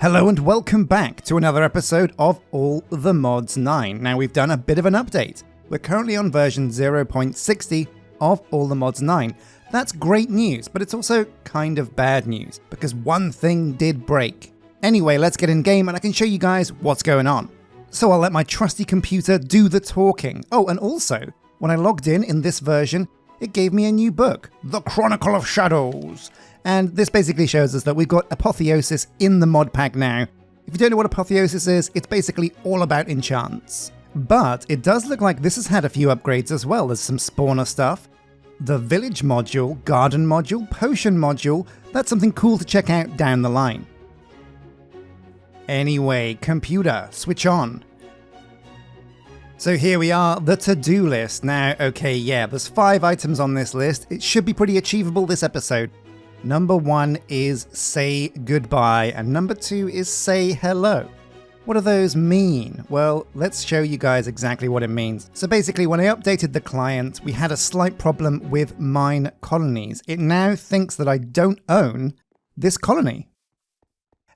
Hello and welcome back to another episode of All the Mods 9. Now we've done a bit of an update. We're currently on version 0.60 of All the Mods 9. That's great news, but it's also kind of bad news, because one thing did break. Anyway, let's get in game and I can show you guys what's going on. So I'll let my trusty computer do the talking. Oh, and also, when I logged in this version, it gave me a new book, The Chronicle of Shadows. And this basically shows us that we've got Apotheosis in the mod pack now. If you don't know what Apotheosis is, it's basically all about enchants. But it does look like this has had a few upgrades as well. There's some spawner stuff, the village module, garden module, potion module. That's something cool to check out down the line. Anyway, computer, switch on. So here we are, the to-do list. Now, okay, yeah, there's 5 items on this list. It should be pretty achievable this episode. Number 1 is say goodbye, and number 2 is say hello. What do those mean? Well, let's show you guys exactly what it means. So basically, when I updated the client, we had a slight problem with Minecolonies. It now thinks that I don't own this colony.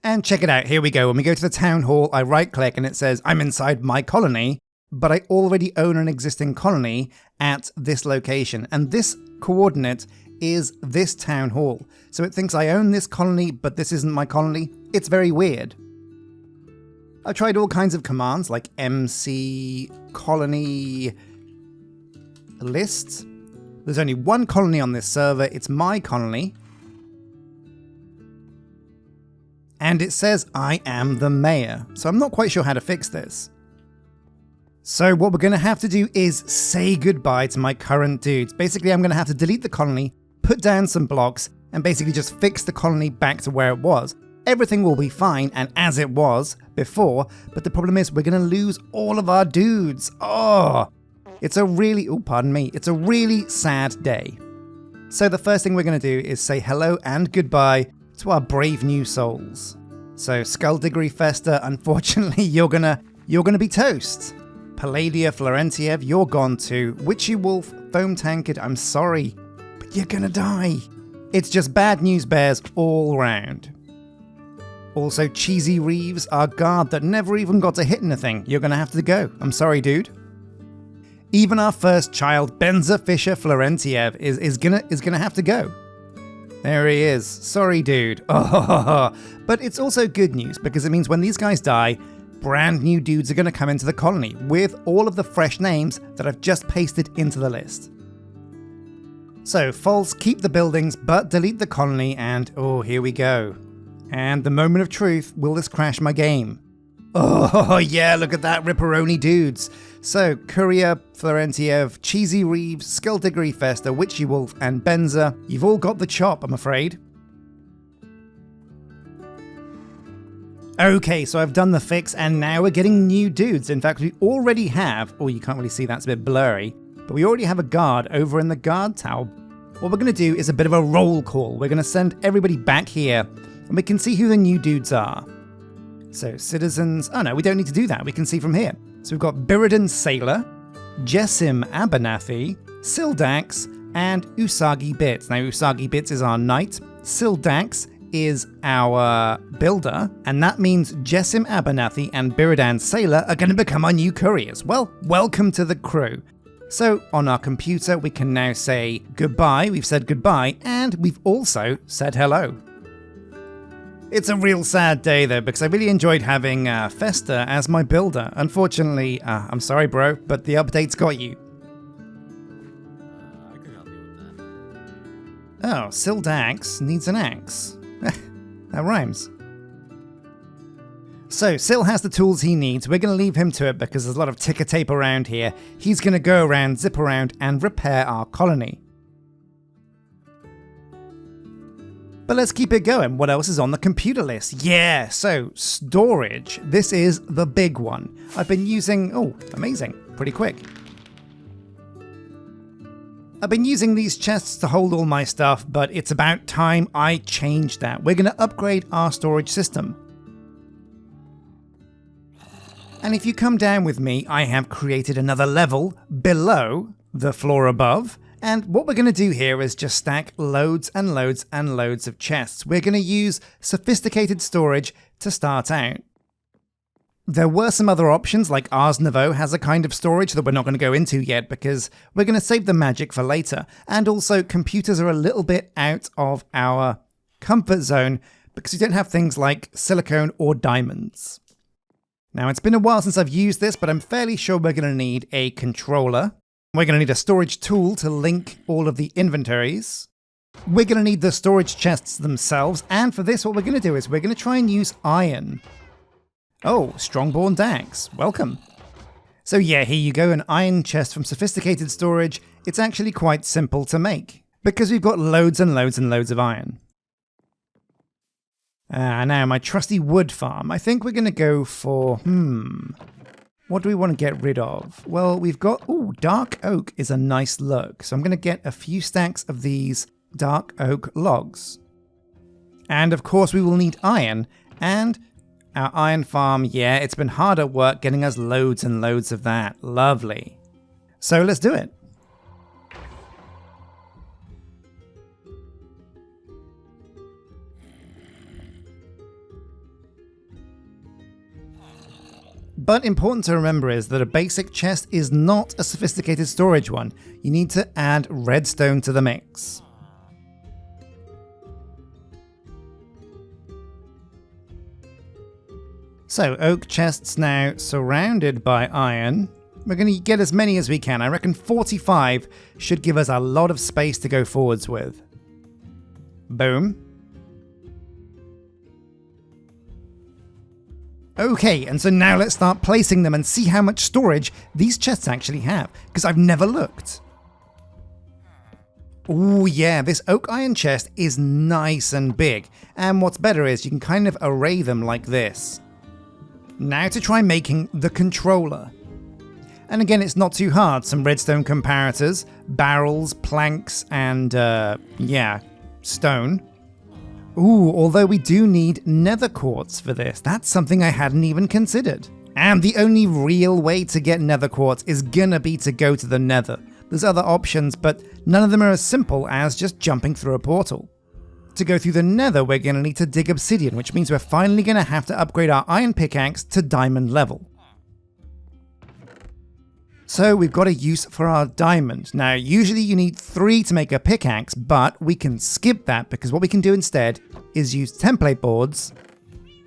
And check it out, here we go. When we go to the town hall, I right click and it says I'm inside my colony, but I already own an existing colony at this location. And this coordinate is this town hall. So it thinks I own this colony, but this isn't my colony. It's very weird. I've tried all kinds of commands like MC colony lists. There's only one colony on this server. It's my colony. And it says I am the mayor. So I'm not quite sure how to fix this. So what we're going to have to do is say goodbye to my current dudes. Basically, I'm going to have to delete the colony, put down some blocks, and basically just fix the colony back to where it was. Everything will be fine and as it was before, but the problem is we're going to lose all of our dudes. Oh, it's a really sad day. So the first thing we're going to do is say hello and goodbye to our brave new souls. So Skullduggery Fester, unfortunately, you're gonna be toast. Palladia Florentiev, you're gone too. Witchy Wolf, Foam Tankard, I'm sorry, but you're gonna die. It's just bad news bears all round. Also, Cheesy Reeves, our guard that never even got to hit anything, you're gonna have to go. I'm sorry, dude. Even our first child, Benza Fisher Florentiev, is gonna have to go. There he is. Sorry, dude. Oh, but it's also good news because it means when these guys die, brand new dudes are going to come into the colony with all of the fresh names that I've just pasted into the list. So, false, keep the buildings, but delete the colony, and oh, here we go. And the moment of truth, will this crash my game? Oh, yeah, look at that, ripperoni dudes. So, Courier, Florentiev, Cheesy Reeves, Skullduggery Fester, Witchy Wolf, and Benza, you've all got the chop, I'm afraid. Okay, so I've done the fix, and now we're getting new dudes. In fact, we already have, oh, you can't really see, that's a bit blurry, but we already have a guard over in the guard tower. What we're going to do is a bit of a roll call. We're going to send everybody back here, and we can see who the new dudes are. So, citizens, oh no, we don't need to do that, we can see from here. So we've got Biridan Sailor, Jessim Abernathy, Sildax, and Usagi Bits. Now, Usagi Bits is our knight, Sildax is our builder, and that means Jessim Abernathy and Biridan Sailor are going to become our new couriers. Well, welcome to the crew. So, on our computer, we can now say goodbye, we've said goodbye, and we've also said hello. It's a real sad day though, because I really enjoyed having Fester as my builder. Unfortunately, I'm sorry bro, but the update's got you. I can help you with that. Oh, Sildax needs an axe. That rhymes. So, Sil has the tools he needs. We're going to leave him to it because there's a lot of ticker tape around here. He's going to go around, zip around, and repair our colony. But let's keep it going. What else is on the computer list? Yeah, so storage. This is the big one. I've been using, oh, amazing, pretty quick. I've been using these chests to hold all my stuff, but it's about time I change that. We're going to upgrade our storage system. And if you come down with me, I have created another level below the floor above, And what we're going to do here is just stack loads and loads and loads of chests. We're going to use sophisticated storage to start out. There were some other options, like Ars Nouveau has a kind of storage that we're not going to go into yet because we're going to save the magic for later. And also, computers are a little bit out of our comfort zone because we don't have things like silicone or diamonds. Now, it's been a while since I've used this, but I'm fairly sure we're going to need a controller. We're going to need a storage tool to link all of the inventories. We're going to need the storage chests themselves. And for this, what we're going to do is we're going to try and use iron. Oh, Strongborn Dax, welcome. So yeah, here you go, an iron chest from Sophisticated Storage. It's actually quite simple to make, because we've got loads and loads and loads of iron. Now my trusty wood farm. I think we're going to go for, what do we want to get rid of? Well, we've got, dark oak is a nice look. So I'm going to get a few stacks of these dark oak logs. And of course we will need iron, and our iron farm, yeah, it's been hard at work getting us loads and loads of that. Lovely. So let's do it. But important to remember is that a basic chest is not a sophisticated storage one. You need to add redstone to the mix. So, oak chests now surrounded by iron. We're going to get as many as we can. I reckon 45 should give us a lot of space to go forwards with. Boom. Okay, and so now let's start placing them and see how much storage these chests actually have, because I've never looked. Oh yeah, this oak iron chest is nice and big, and what's better is you can kind of array them like this. Now to try making the controller. And again, it's not too hard. Some redstone comparators, barrels, planks, and stone. Ooh, although we do need nether quartz for this. That's something I hadn't even considered. And the only real way to get nether quartz is gonna be to go to the nether. There's other options, but none of them are as simple as just jumping through a portal. To go through the nether, we're going to need to dig obsidian, which means we're finally going to have to upgrade our iron pickaxe to diamond level. So we've got a use for our diamond. Now, usually you need 3 to make a pickaxe, but we can skip that because what we can do instead is use template boards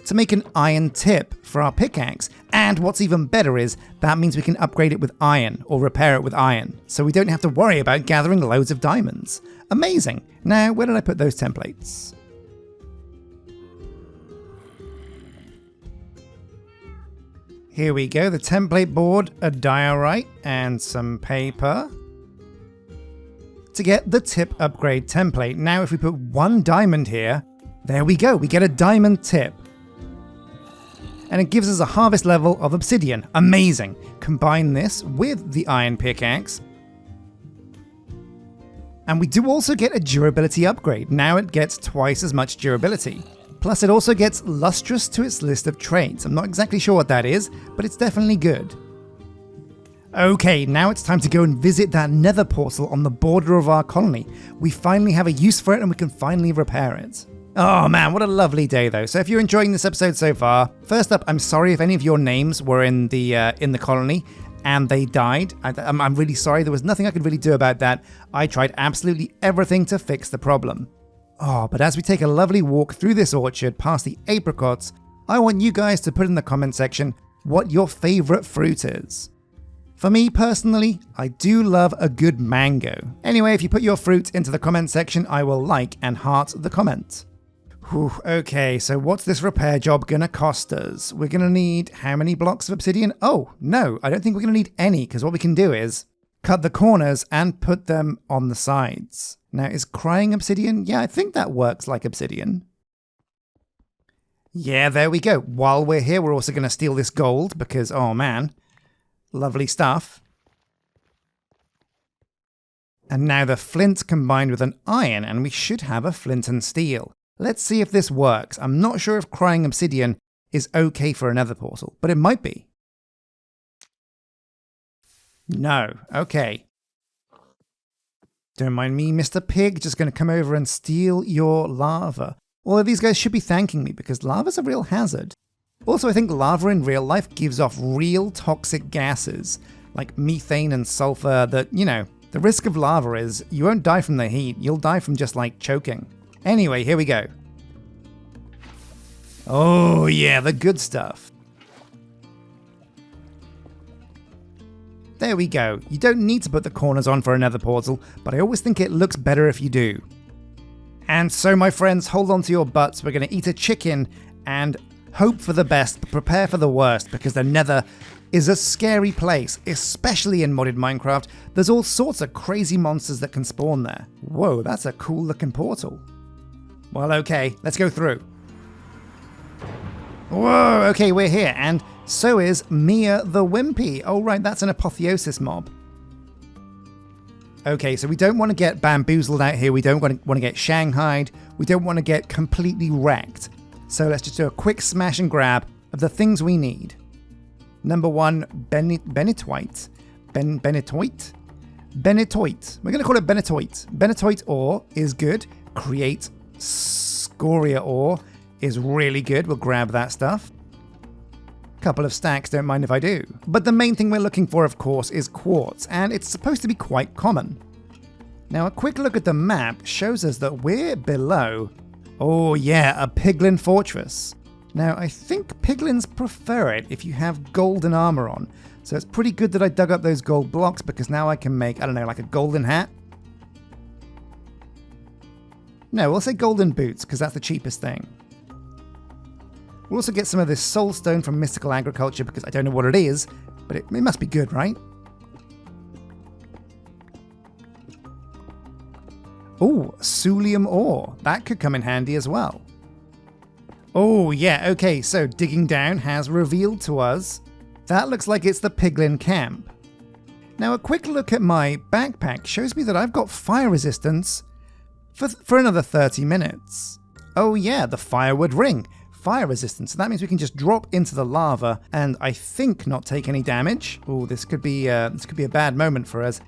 to make an iron tip for our pickaxe. And what's even better is that means we can upgrade it with iron or repair it with iron. So we don't have to worry about gathering loads of diamonds. Amazing. Now, where did I put those templates? Here we go, the template board, a diorite, and some paper to get the tip upgrade template. Now, if we put 1 diamond here, there we go, we get a diamond tip. And it gives us a harvest level of obsidian. Amazing. Combine this with the iron pickaxe. And we do also get a durability upgrade. Now it gets twice as much durability. Plus it also gets lustrous to its list of traits. I'm not exactly sure what that is, but it's definitely good. Okay, now it's time to go and visit that nether portal on the border of our colony. We finally have a use for it and we can finally repair it. Oh man, what a lovely day though. So if you're enjoying this episode so far, first up, I'm sorry if any of your names were in the colony and they died. I'm really sorry. There was nothing I could really do about that. I tried absolutely everything to fix the problem. Oh, but as we take a lovely walk through this orchard past the apricots, I want you guys to put in the comment section what your favorite fruit is. For me personally, I do love a good mango. Anyway, if you put your fruit into the comment section, I will like and heart the comment. Whew, okay, so what's this repair job gonna cost us? We're gonna need how many blocks of obsidian? Oh, no, I don't think we're gonna need any, because what we can do is cut the corners and put them on the sides. Now, is crying obsidian? Yeah, I think that works like obsidian. Yeah, there we go. While we're here, we're also gonna steal this gold, because, oh man, lovely stuff. And now the flint combined with an iron, and we should have a flint and steel. Let's see if this works. I'm not sure if crying obsidian is okay for a nether portal, but it might be. No. Okay. Don't mind me, Mr. Pig, just going to come over and steal your lava. Although these guys should be thanking me because lava's a real hazard. Also, I think lava in real life gives off real toxic gases, like methane and sulfur that, you know, the risk of lava is you won't die from the heat, you'll die from just like choking. Anyway, here we go. Oh yeah, the good stuff. There we go. You don't need to put the corners on for a nether portal, but I always think it looks better if you do. And so my friends, hold on to your butts. We're going to eat a chicken and hope for the best, but prepare for the worst, because the nether is a scary place, especially in modded Minecraft. There's all sorts of crazy monsters that can spawn there. Whoa, that's a cool looking portal. Well, okay, let's go through. Whoa, okay, we're here, and so is Mia the Wimpy. Oh, right, that's an apotheosis mob. Okay, so we don't want to get bamboozled out here. We don't want to get shanghaied. We don't want to get completely wrecked. So let's just do a quick smash and grab of the things we need. Number 1, Benitoite. Benitoite? Benitoite. We're going to call it Benitoite. Benitoite ore is good. Create scoria ore is really good. We'll grab that stuff. Couple of stacks, don't mind if I do. But the main thing we're looking for, of course, is quartz, and it's supposed to be quite common. Now, a quick look at the map shows us that we're below, oh yeah, a Piglin fortress. Now, I think Piglins prefer it if you have golden armor on, so it's pretty good that I dug up those gold blocks, because now I can make, I don't know, like a golden hat? No, we'll say golden boots, because that's the cheapest thing. We'll also get some of this soul stone from mystical agriculture because I don't know what it is, but it must be good, right? Oh, Sulium ore. That could come in handy as well. Oh yeah, okay, so digging down has revealed to us that looks like it's the Piglin Camp. Now a quick look at my backpack shows me that I've got fire resistance for another 30 minutes. Oh yeah, the firewood ring. Fire resistance, so that means we can just drop into the lava and I think not take any damage. Oh, this could be a bad moment for us.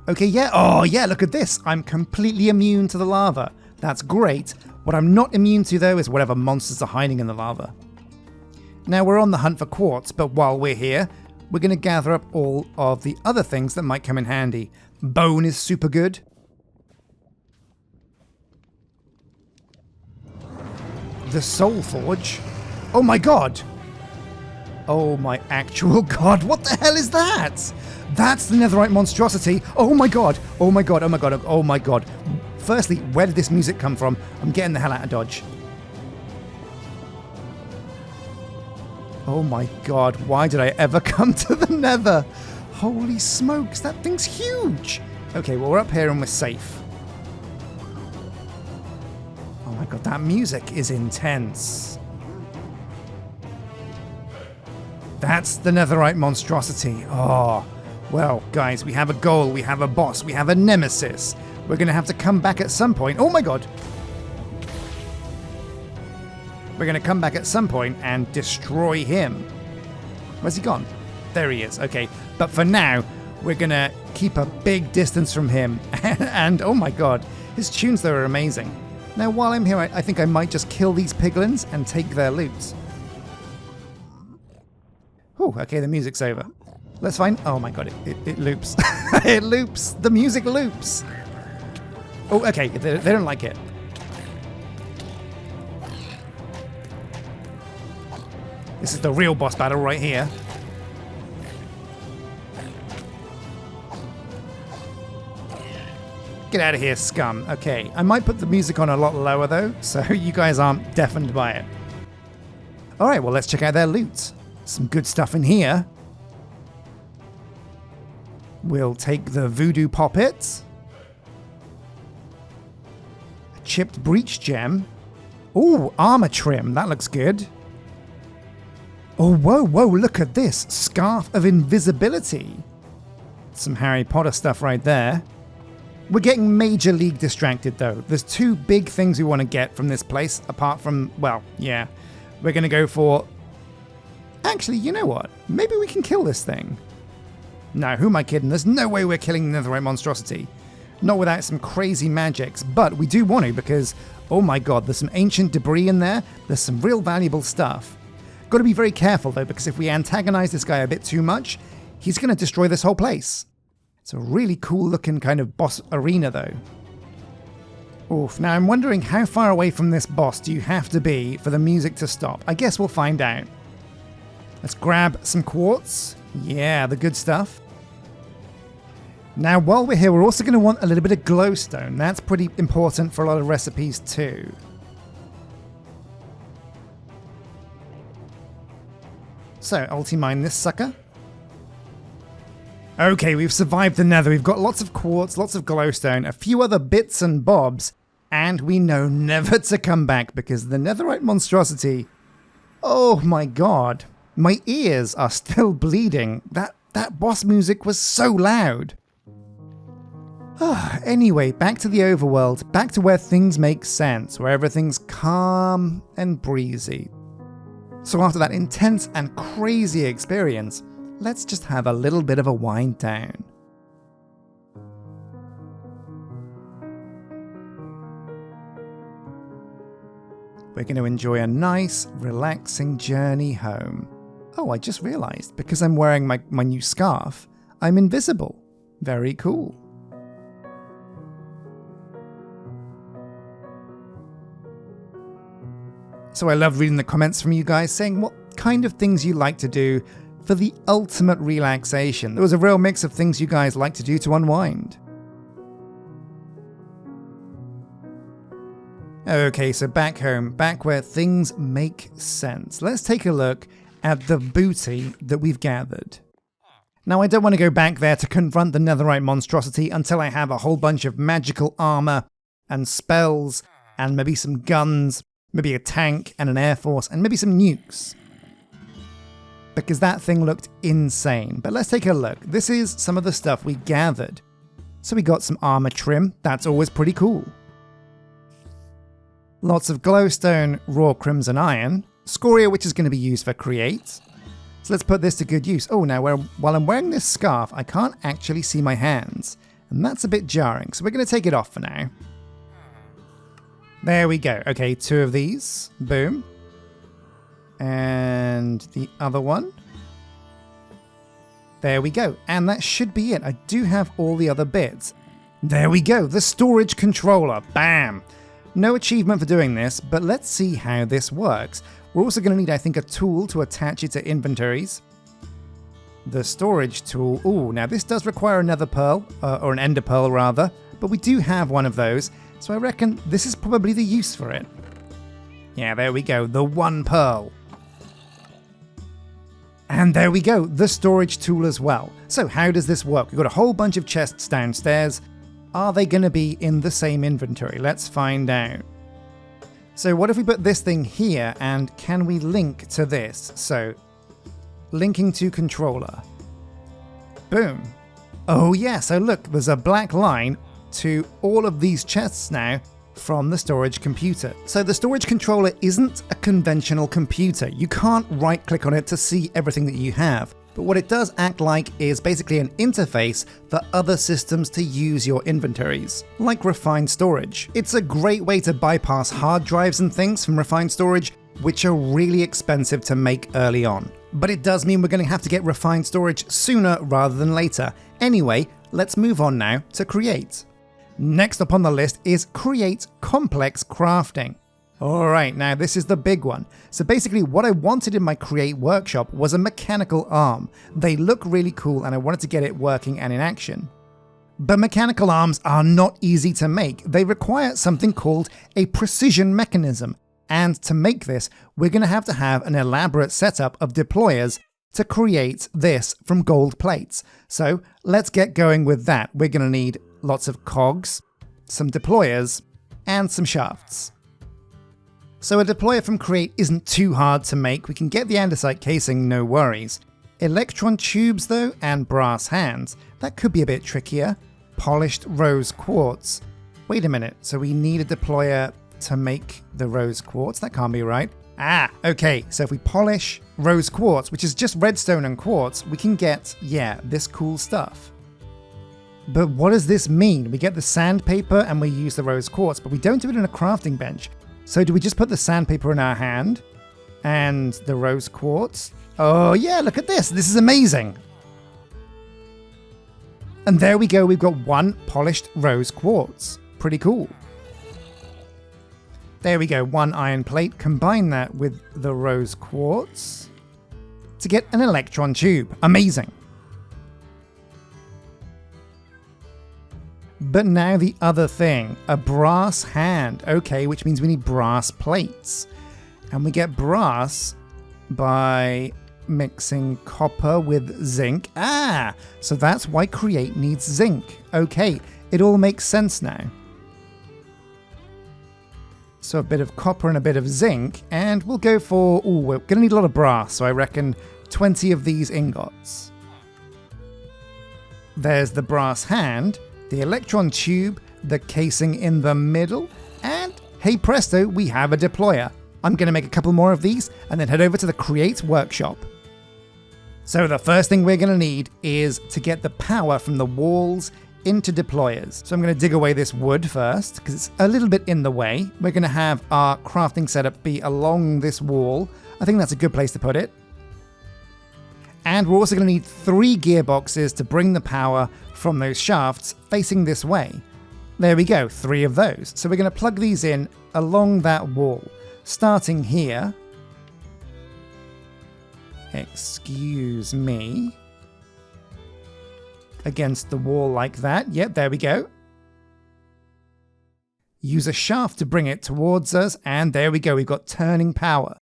Okay, yeah, oh yeah, look at this. I'm completely immune to the lava. That's great. What I'm not immune to though is whatever monsters are hiding in the lava. Now we're on the hunt for quartz, but while we're here, we're going to gather up all of the other things that might come in handy. Bone is super good. The Soul Forge. Oh my god! Oh my actual god, what the hell is that? That's the netherite monstrosity. Oh my god, oh my god, oh my god, oh my god. Firstly, where did this music come from? I'm getting the hell out of Dodge. Oh my god, why did I ever come to the nether? Holy smokes, that thing's huge! Okay, well we're up here and we're safe. Oh my god, that music is intense. That's the netherite monstrosity. Oh, well, guys, we have a goal, we have a boss, we have a nemesis. We're going to have to come back at some point. Oh my god. We're going to come back at some point and destroy him. Where's he gone? There he is. Okay, but for now, we're going to keep a big distance from him. And oh my god, his tunes though are amazing. Now, while I'm here, I think I might just kill these piglins and take their loot. Oh, okay, the music's over. Let's find... Oh my god, it loops. It loops. The music loops. Oh, okay, they don't like it. This is the real boss battle right here. Get out of here, scum. Okay, I might put the music on a lot lower though, so you guys aren't deafened by it. Alright, well let's check out their loot. Some good stuff in here. We'll take the voodoo poppet. A chipped breach gem. Ooh, armor trim, that looks good. Oh, whoa, whoa, look at this. Scarf of invisibility. Some Harry Potter stuff right there. We're getting major league distracted though. There's two big things we want to get from this place, apart from, well, yeah. We're going to go for... Actually, you know what? Maybe we can kill this thing. No, who am I kidding? There's no way we're killing the netherite monstrosity. Not without some crazy magics, but we do want to because, oh my god, there's some ancient debris in there. There's some real valuable stuff. Got to be very careful though, because if we antagonize this guy a bit too much, he's going to destroy this whole place. It's a really cool looking kind of boss arena though. Oof, now I'm wondering how far away from this boss do you have to be for the music to stop? I guess we'll find out. Let's grab some quartz. Yeah, the good stuff. Now while we're here, we're also going to want a little bit of glowstone. That's pretty important for a lot of recipes too. So, ulti-mine this sucker. Okay, we've survived the nether. We've got lots of quartz, lots of glowstone, a few other bits and bobs, and we know never to come back because the netherite monstrosity... Oh my god. My ears are still bleeding. That boss music was so loud. Anyway, back to the overworld, back to where things make sense, where everything's calm and breezy. So after that intense and crazy experience, let's just have a little bit of a wind down. We're going to enjoy a nice, relaxing journey home. Oh, I just realized, because I'm wearing my new scarf, I'm invisible. Very cool. So I love reading the comments from you guys saying what kind of things you like to do for the ultimate relaxation. There was a real mix of things you guys like to do to unwind. Okay, so back home, back where things make sense. Let's take a look at the booty that we've gathered. Now I don't want to go back there to confront the netherite monstrosity until I have a whole bunch of magical armor and spells and maybe some guns, maybe a tank and an air force and maybe some nukes. Because that thing looked insane. But let's take a look. This is some of the stuff we gathered. So we got some armor trim. That's always pretty cool. Lots of glowstone, raw crimson iron, scoria, which is going to be used for create. So let's put this to good use. Oh, now while I'm wearing this scarf, I can't actually see my hands. And that's a bit jarring. So we're going to take it off for now. There we go. Okay, 2 of these. Boom. And the other one. There we go. And that should be it. I do have all the other bits. There we go. The storage controller. Bam. No achievement for doing this, but let's see how this works. We're also going to need, I think, a tool to attach it to inventories. The storage tool. Ooh, now this does require another pearl, or an ender pearl rather, but we do have one of those, so I reckon this is probably the use for it. Yeah, there we go, the 1 pearl. And there we go, the storage tool as well. So how does this work? We've got a whole bunch of chests downstairs. Are they going to be in the same inventory? Let's find out. So what if we put this thing here, and can we link to this? So, linking to controller. Boom. Oh yeah, so look, there's a black line to all of these chests now from the storage computer. So the storage controller isn't a conventional computer. You can't right click on it to see everything that you have. But what it does act like is basically an interface for other systems to use your inventories, like refined storage. It's a great way to bypass hard drives and things from refined storage, which are really expensive to make early on. But it does mean we're going to have to get refined storage sooner rather than later. Anyway, let's move on now to create. Next up on the list is create complex crafting. Alright, now this is the big one. So basically what I wanted in my create workshop was a mechanical arm. They look really cool and I wanted to get it working and in action. But mechanical arms are not easy to make. They require something called a precision mechanism. And to make this, we're going to have an elaborate setup of deployers to create this from gold plates. So let's get going with that. We're going to need lots of cogs, some deployers, and some shafts. So a deployer from Create isn't too hard to make. We can get the andesite casing, no worries. Electron tubes though, and brass hands, that could be a bit trickier. Polished rose quartz. Wait a minute, so we need a deployer to make the rose quartz? That can't be right. Ah, okay, so if we polish rose quartz, which is just redstone and quartz, we can get, yeah, this cool stuff. But what does this mean? We get the sandpaper and we use the rose quartz, but we don't do it in a crafting bench. So do we just put the sandpaper in our hand and the rose quartz? Oh yeah, look at this. This is amazing. And there we go. We've got 1 polished rose quartz. Pretty cool. There we go, 1 iron plate. Combine that with the rose quartz to get an electron tube. Amazing. But now the other thing, a brass hand. Okay, which means we need brass plates. And we get brass by mixing copper with zinc. Ah, so that's why Create needs zinc. Okay, it all makes sense now. So a bit of copper and a bit of zinc, and we'll go for, ooh, we're going to need a lot of brass, so I reckon 20 of these ingots. There's the brass hand, the electron tube, the casing in the middle, and hey presto, we have a deployer. I'm going to make a couple more of these and then head over to the Create workshop. So the first thing we're going to need is to get the power from the walls into deployers. So I'm going to dig away this wood first because it's a little bit in the way. We're going to have our crafting setup be along this wall. I think that's a good place to put it. And we're also going to need 3 gearboxes to bring the power from those shafts facing this way. There we go, 3 of those. So we're going to plug these in along that wall, starting here. Excuse me. Against the wall like that. Yep, there we go. Use a shaft to bring it towards us, and there we go, we've got turning power.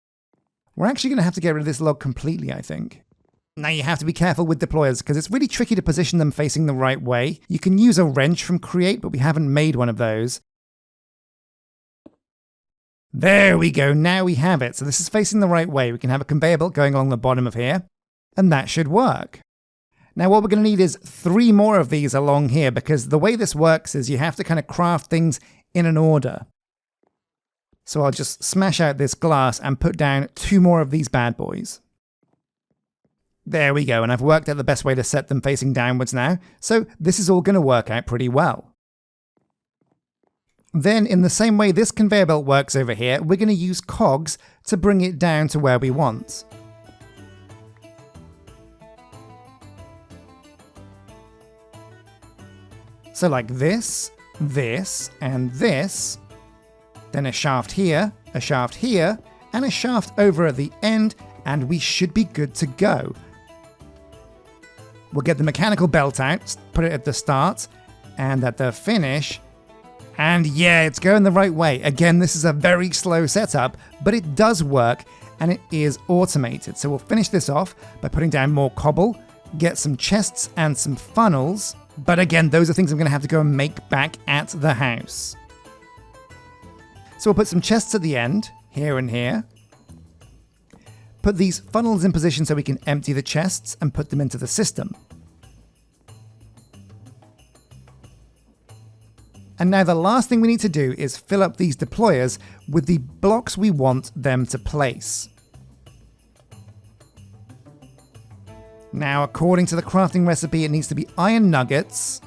We're actually going to have to get rid of this log completely, I think. Now you have to be careful with deployers, because it's really tricky to position them facing the right way. You can use a wrench from Create, but we haven't made one of those. There we go, now we have it. So this is facing the right way. We can have a conveyor belt going along the bottom of here, and that should work. Now what we're going to need is 3 more of these along here, because the way this works is you have to kind of craft things in an order. So I'll just smash out this glass and put down 2 more of these bad boys. There we go, and I've worked out the best way to set them facing downwards now, so this is all going to work out pretty well. Then in the same way this conveyor belt works over here, we're going to use cogs to bring it down to where we want. So like this, this, and this, then a shaft here, and a shaft over at the end, and we should be good to go. We'll get the mechanical belt out, put it at the start, and at the finish, and yeah, it's going the right way. Again, this is a very slow setup, but it does work, and it is automated. So we'll finish this off by putting down more cobble, get some chests and some funnels. But again, those are things I'm going to have to go and make back at the house. So we'll put some chests at the end, here and here. Put these funnels in position so we can empty the chests and put them into the system. And now the last thing we need to do is fill up these deployers with the blocks we want them to place. Now, according to the crafting recipe, it needs to be iron nuggets,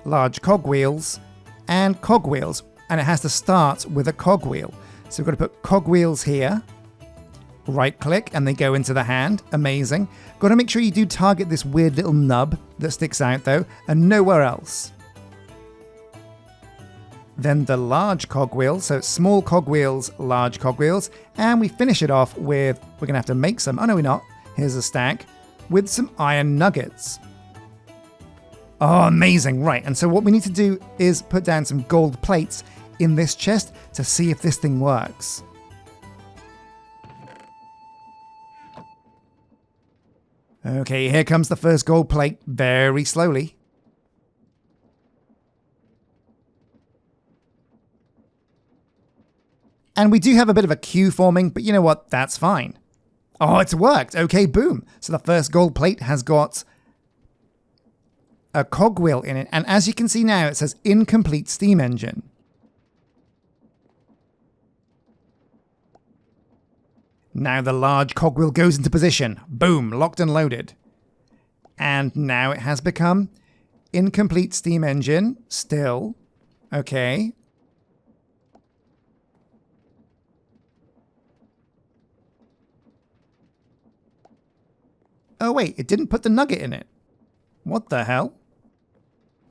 large cogwheels, and cogwheels. And it has to start with a cogwheel. So we've got to put cogwheels here, right click, and they go into the hand. Amazing. Got to make sure you do target this weird little nub that sticks out though, and nowhere else. Then the large cogwheel, so small cogwheels, large cogwheels, and we finish it off with, we're going to have to make some, oh no we're not. Here's a stack with some iron nuggets. Oh, amazing. Right, and so what we need to do is put down some gold plates in this chest to see if this thing works. Okay, here comes the first gold plate, very slowly. And we do have a bit of a queue forming, but you know what? That's fine. Oh, it's worked. Okay, boom. So the first gold plate has got a cogwheel in it. And as you can see now, it says incomplete steam engine. Now the large cogwheel goes into position. Boom, locked and loaded. And now it has become incomplete steam engine. Still. Okay. Oh wait, it didn't put the nugget in it. What the hell?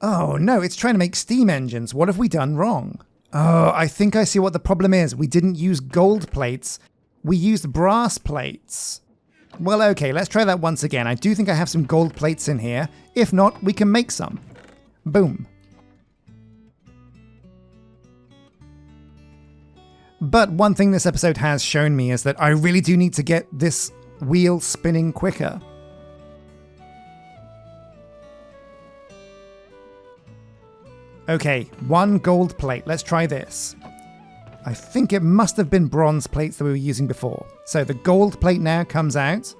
Oh no, it's trying to make steam engines. What have we done wrong? Oh, I think I see what the problem is. We didn't use gold plates. We used brass plates. Well, okay, let's try that once again. I do think I have some gold plates in here. If not, we can make some. Boom. But one thing this episode has shown me is that I really do need to get this wheel spinning quicker. Okay, 1 gold plate. Let's try this. I think it must have been bronze plates that we were using before. So the gold plate now comes out.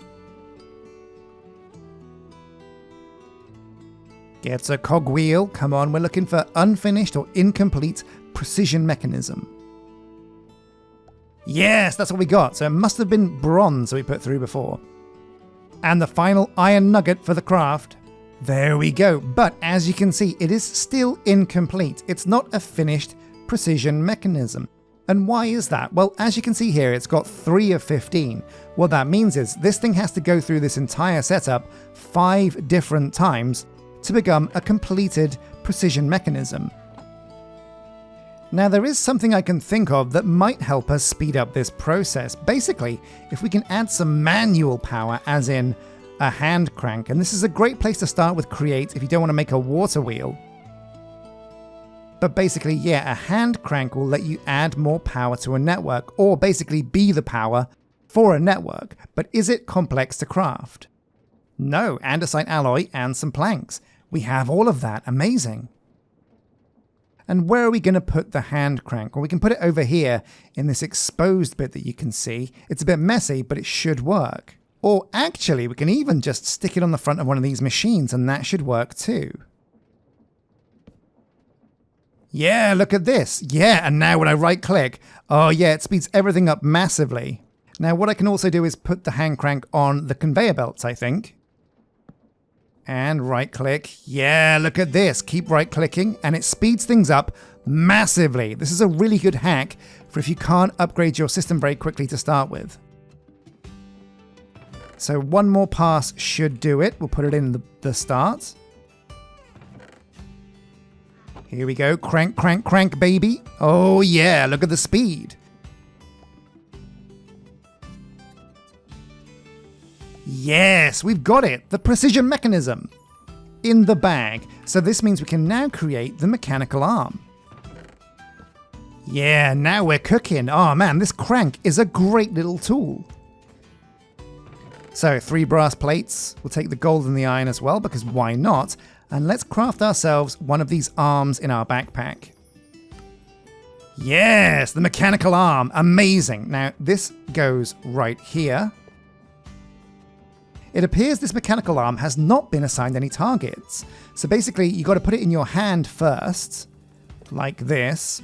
Gets a cogwheel. Come on, we're looking for unfinished or incomplete precision mechanism. Yes, that's what we got. So it must have been bronze that we put through before. And the final iron nugget for the craft. There we go. But as you can see, it is still incomplete. It's not a finished precision mechanism. And why is that? Well, as you can see here, it's got 3 of 15. What that means is this thing has to go through this entire setup 5 different times to become a completed precision mechanism. Now, there is something I can think of that might help us speed up this process. Basically, if we can add some manual power, as in a hand crank, and this is a great place to start with Create if you don't want to make a water wheel. But basically, yeah, a hand crank will let you add more power to a network, or basically be the power for a network. But is it complex to craft? No, andesite alloy and some planks. We have all of that. Amazing. And where are we going to put the hand crank? Well, we can put it over here in this exposed bit that you can see. It's a bit messy, but it should work. Or actually, we can even just stick it on the front of one of these machines, and that should work too. Yeah, look at this. Yeah, and now when I right click, oh yeah, it speeds everything up massively. Now what I can also do is put the hand crank on the conveyor belts, I think. And right click. Yeah, look at this. Keep right clicking and it speeds things up massively. This is a really good hack for if you can't upgrade your system very quickly to start with. So 1 more pass should do it. We'll put it in the start. Here we go. Crank, crank, crank, baby. Oh yeah, look at the speed. Yes, we've got it. The precision mechanism in the bag. So this means we can now create the mechanical arm. Yeah, now we're cooking. Oh man, this crank is a great little tool. So 3 brass plates. We'll take the gold and the iron as well, because why not? And let's craft ourselves one of these arms in our backpack. Yes, the mechanical arm. Amazing. Now, this goes right here. It appears this mechanical arm has not been assigned any targets. So basically, you got to put it in your hand first, like this.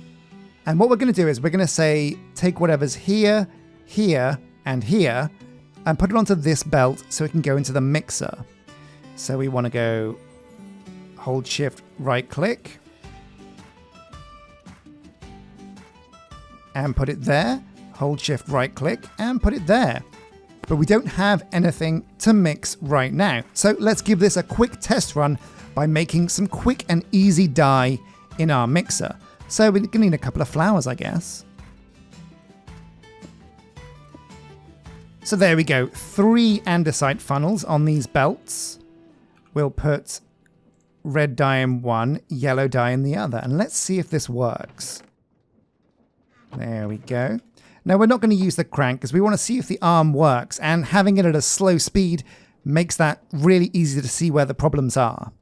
And what we're going to do is we're going to say, take whatever's here, here, and here, and put it onto this belt so it can go into the mixer. So we want to go hold shift, right click, and put it there. Hold shift, right click, and put it there. But we don't have anything to mix right now. So let's give this a quick test run by making some quick and easy dye in our mixer. So we're going to need a couple of flowers, I guess. So there we go, 3 andesite funnels on these belts. We'll put red dye in one, yellow dye in the other, and let's see if this works. There we go. Now we're not going to use the crank because we want to see if the arm works, and having it at a slow speed makes that really easy to see where the problems are.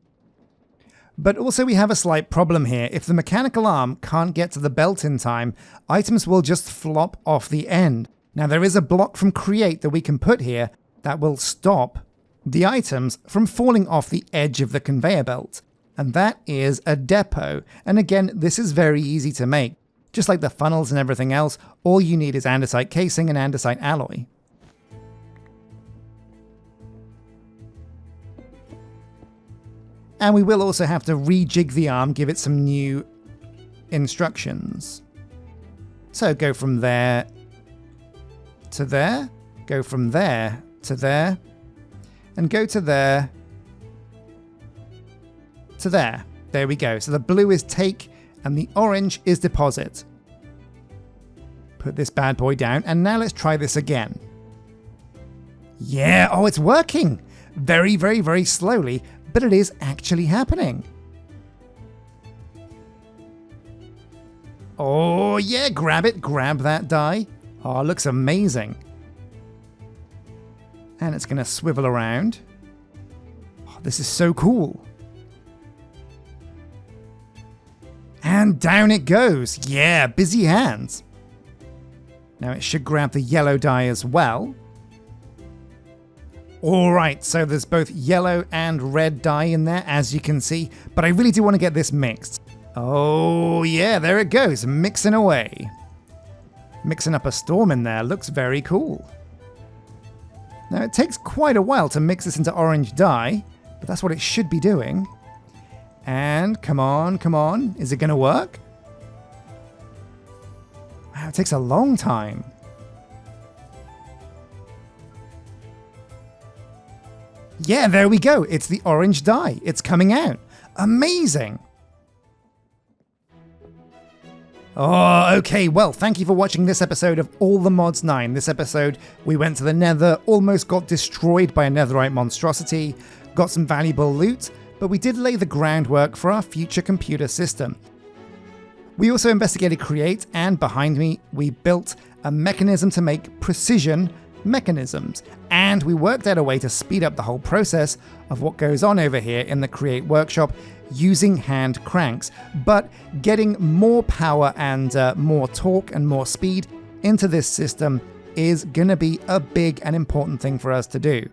But also we have a slight problem here. If the mechanical arm can't get to the belt in time, items will just flop off the end. Now there is a block from Create that we can put here that will stop the items from falling off the edge of the conveyor belt. And that is a depot. And again, this is very easy to make. Just like the funnels and everything else, all you need is andesite casing and andesite alloy. And we will also have to rejig the arm, give it some new instructions. So go from there to there, go from there to there, and go to there to there. There we go. So the blue is take and the orange is deposit. Put this bad boy down, and now let's try this again. Yeah, oh, it's working. Very, very, very slowly, but it is actually happening. Oh, yeah, grab it. Grab that die. Oh, it looks amazing. And it's going to swivel around. Oh, this is so cool. And down it goes. Yeah, busy hands. Now it should grab the yellow die as well. Alright, so there's both yellow and red dye in there, as you can see, but I really do want to get this mixed. Oh yeah, there it goes, mixing away. Mixing up a storm in there, looks very cool. Now it takes quite a while to mix this into orange dye, but that's what it should be doing. And come on, is it going to work? Wow, it takes a long time. Yeah, there we go. It's the orange dye. It's coming out. Amazing. Oh, okay. Well, thank you for watching this episode of All the Mods 9. This episode, we went to the Nether, almost got destroyed by a netherite monstrosity, got some valuable loot, but we did lay the groundwork for our future computer system. We also investigated Create, and behind me, we built a mechanism to make precision mechanisms, and we worked out a way to speed up the whole process of what goes on over here in the Create workshop using hand cranks, but getting more power and more torque and more speed into this system is gonna be a big and important thing for us to do.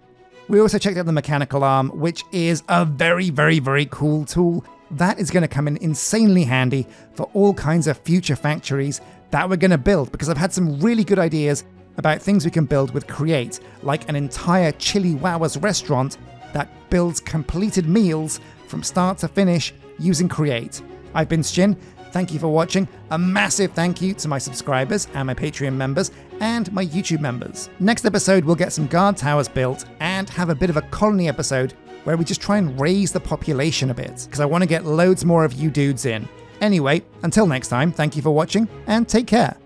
We also checked out the mechanical arm, which is a very, very, very cool tool. That is going to come in insanely handy for all kinds of future factories that we're going to build, because I've had some really good ideas about things we can build with Create, like an entire Chili Wowers restaurant that builds completed meals from start to finish using Create. I've been Sjin. Thank you for watching. A massive thank you to my subscribers and my Patreon members and my YouTube members. Next episode, we'll get some guard towers built and have a bit of a colony episode where we just try and raise the population a bit, because I want to get loads more of you dudes in. Anyway, until next time, thank you for watching and take care.